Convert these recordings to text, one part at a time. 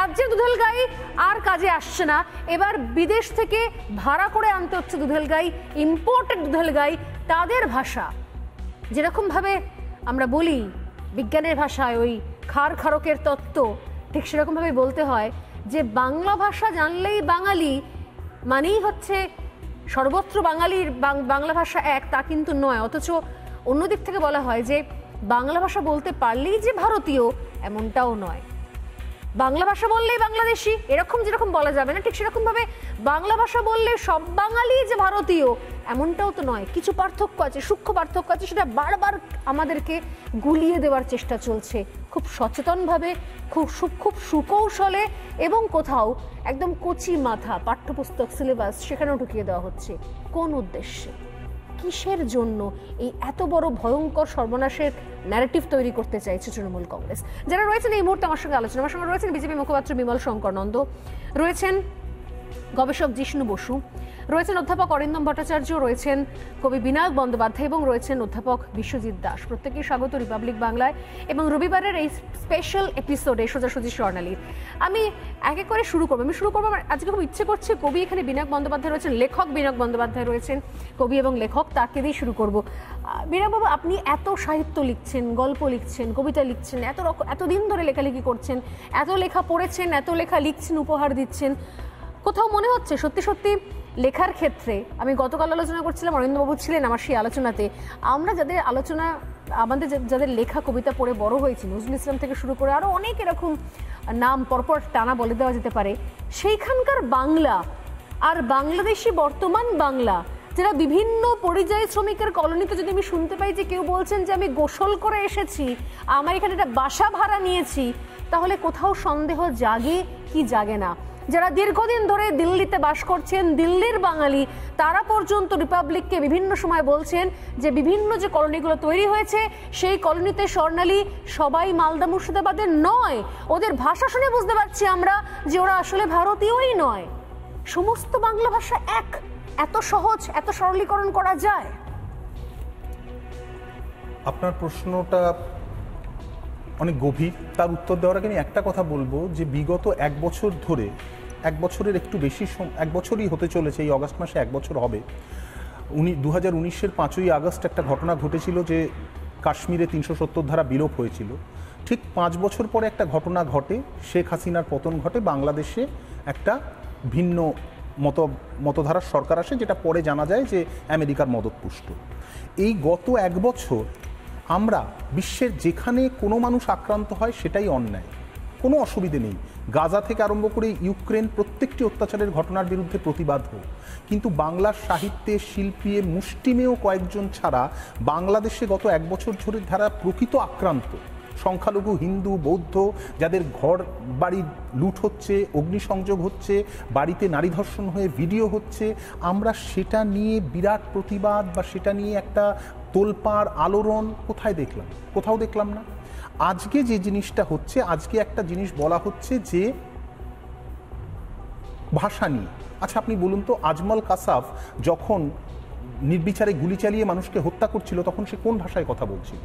রাজ্যের দুধেল গাই আর কাজে আসছে না, এবার বিদেশ থেকে ভাড়া করে আনতে হচ্ছে দুধেল গাই, ইম্পোর্টেড দুধেল গাই। তাদের ভাষা যেরকম ভাবে আমরা বলি বিজ্ঞানের ভাষায় ওই খারকের তত্ত্ব, ঠিক সেরকম ভাবে বলতে হয় যে বাংলা ভাষা জানলেই বাঙালি মানেই হচ্ছে সর্বত্র বাঙালির বাংলা ভাষা এক, তা কিন্তু নয়। অথচ অন্যদিক থেকে বলা হয় যে বাংলা ভাষা বলতে পারলেই যে ভারতীয়, এমনটাও নয়। বাংলা ভাষা বললেই বাংলাদেশি এরকম যেরকম বলা যাবে না, ঠিক সেরকম ভাবে বাংলা ভাষা বললে সব বাঙালি যে ভারতীয়, এমনটাও তো নয়। কিছু পার্থক্য আছে, সূক্ষ্ম পার্থক্য আছে, সেটা বারবার আমাদেরকে গুলিয়ে দেওয়ার চেষ্টা চলছে খুব সচেতনভাবে, খুব সুকৌশলে, এবং কোথাও একদম কচি মাথা পাঠ্যপুস্তক সিলেবাস সেখানেও ঢুকিয়ে দেওয়া হচ্ছে। কোন উদ্দেশ্যে, কিসের জন্য এই এত বড় ভয়ঙ্কর সর্বনাশের ন্যারেটিভ তৈরি করতে চাইছে তৃণমূল কংগ্রেস? যারা রয়েছেন এই মুহূর্তে আমার সঙ্গে আলোচনা, আমার সঙ্গে রয়েছেন বিজেপি মুখপাত্র বিমল শঙ্কর নন্দ, রয়েছেন গবেষক জিষ্ণু বসু, রয়েছেন অধ্যাপক অরিন্দম ভট্টাচার্য, রয়েছেন কবি বিনায়ক বন্দ্যোপাধ্যায় এবং রয়েছেন অধ্যাপক বিশ্বজিৎ দাস। প্রত্যেকেই স্বাগত রিপাবলিক বাংলায় এবং রবিবারের এই স্পেশাল এপিসোডে সোজাসুজি স্বর্ণালীর। আমি এক এক করে শুরু করবো। আজকে খুব ইচ্ছে করছে কবি, এখানে বিনায়ক বন্দ্যোপাধ্যায় রয়েছেন, লেখক বিনায়ক বন্দ্যোপাধ্যায় রয়েছেন, কবি এবং লেখক, তাকে দিয়ে শুরু করবো। বিনায়কবাবু, আপনি এত সাহিত্য লিখছেন, গল্প লিখছেন, কবিতা লিখছেন, এতদিন ধরে লেখালেখি করছেন, এত লেখা পড়েছেন, এত লেখা লিখছেন, উপহার দিচ্ছেন, কোথাও মনে হচ্ছে সত্যি সত্যি লেখার ক্ষেত্রে, আমি গতকাল আলোচনা করছিলাম, অরিন্দমবাবু ছিলেন আমার সেই আলোচনাতে, আমরা যাদের লেখা কবিতা পড়ে বড় হয়েছি, নজরুল ইসলাম থেকে শুরু করে আরও অনেক এরকম নাম পরপর টানা বলে দেওয়া যেতে পারে, সেইখানকার বাংলা আর বাংলাদেশি বর্তমান বাংলা, যারা বিভিন্ন পরিযায়ী শ্রমিকের কলোনিতে যদি আমি শুনতে পাই যে কেউ বলছেন যে আমি গোসল করে এসেছি, আমার এখানে একটা বাসা ভাড়া নিয়েছি, তাহলে কোথাও সন্দেহ জাগে কি জাগে না? যারা দীর্ঘদিন ধরে দিল্লিতে বাস করছেন, দিল্লির বাঙালি, তারা পর্যন্ত রিপাবলিককে বিভিন্ন সময় বলছেন যে বিভিন্ন যে কলোনিগুলো তৈরি হয়েছে সেই কলোনিতে স্বর্ণালী সবাই মালদা মুর্শিদাবাদের নয়, ওদের ভাষা শুনে বুঝতে পারছি আমরা যে ওরা আসলে ভারতীয়ই নয়। সমস্ত বাংলা ভাষা এক, এত সহজ, এত সরলীকরণ করা যায়? আপনার প্রশ্নটা অনেক গভীর। তার উত্তর দেওয়ার আগে আমি একটা কথা বলবো যে বিগত এক বছর ধরে, এক বছরের একটু বেশি, এক বছরই হতে চলেছে, এই অগাস্ট মাসে এক বছর হবে। 2019-এর 5ই আগস্ট একটা ঘটনা ঘটেছিল যে কাশ্মীরে 370 ধারা বিলোপ হয়েছিল। ঠিক 5 বছর পরে একটা ঘটনা ঘটে, শেখ হাসিনার পতন ঘটে, বাংলাদেশে একটা ভিন্ন মতধারার সরকার আসে, যেটা পরে জানা যায় যে আমেরিকার মদতপুষ্ট। এই গত এক বছর আমরা বিশ্বের যেখানে কোনো মানুষ আক্রান্ত হয় সেটাই অন্যায়, কোনো অসুবিধে নেই, গাজা থেকে আরম্ভ করে ইউক্রেন, প্রত্যেকটি অত্যাচারের ঘটনার বিরুদ্ধে প্রতিবাদ হোক, কিন্তু বাংলার সাহিত্যে, শিল্পী, মুষ্টিমেয় কয়েকজন ছাড়া বাংলাদেশে গত এক বছর ধরে যারা প্রকৃত আক্রান্ত, সংখ্যালঘু হিন্দু, বৌদ্ধ, যাদের ঘর বাড়ি লুট হচ্ছে, অগ্নিসংযোগ হচ্ছে, বাড়িতে নারী ধর্ষণ হয়ে ভিডিও হচ্ছে, আমরা সেটা নিয়ে বিরাট প্রতিবাদ বা সেটা নিয়ে একটা তোলপাড় আলোড়ন কোথায় দেখলাম? কোথাও দেখলাম না। আজকে যে জিনিসটা হচ্ছে, আজকে একটা জিনিস বলা হচ্ছে যে ভাষা নিয়ে। আচ্ছা আপনি বলুন তো, আজমল কাসাফ যখন নির্বিচারে গুলি চালিয়ে মানুষকে হত্যা করছিল তখন সে কোন ভাষায় কথা বলছিল?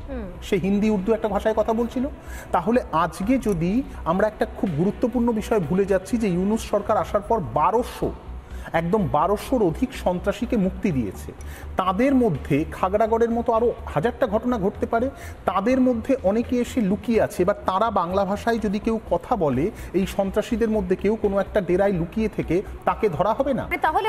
সে হিন্দি উর্দু একটা ভাষায় কথা বলছিল। তাহলে আজকে যদি আমরা একটা খুব গুরুত্বপূর্ণ বিষয় ভুলে যাচ্ছি যে ইউনূস সরকার আসার পর 1200-র অধিক সন্ত্রাসীকে মুক্তি দিয়েছে, তাদের মধ্যে খাগড়াগড়ের মতো আরও হাজারটা ঘটনা ঘটতে পারে, তাদের মধ্যে অনেকে এসে লুকিয়ে আছে। এবার তারা বাংলা ভাষায় যদি কেউ কথা বলে, এই সন্ত্রাসীদের মধ্যে কেউ কোনো একটা ডেরায় লুকিয়ে থেকে, তাকে ধরা হবে না? তাহলে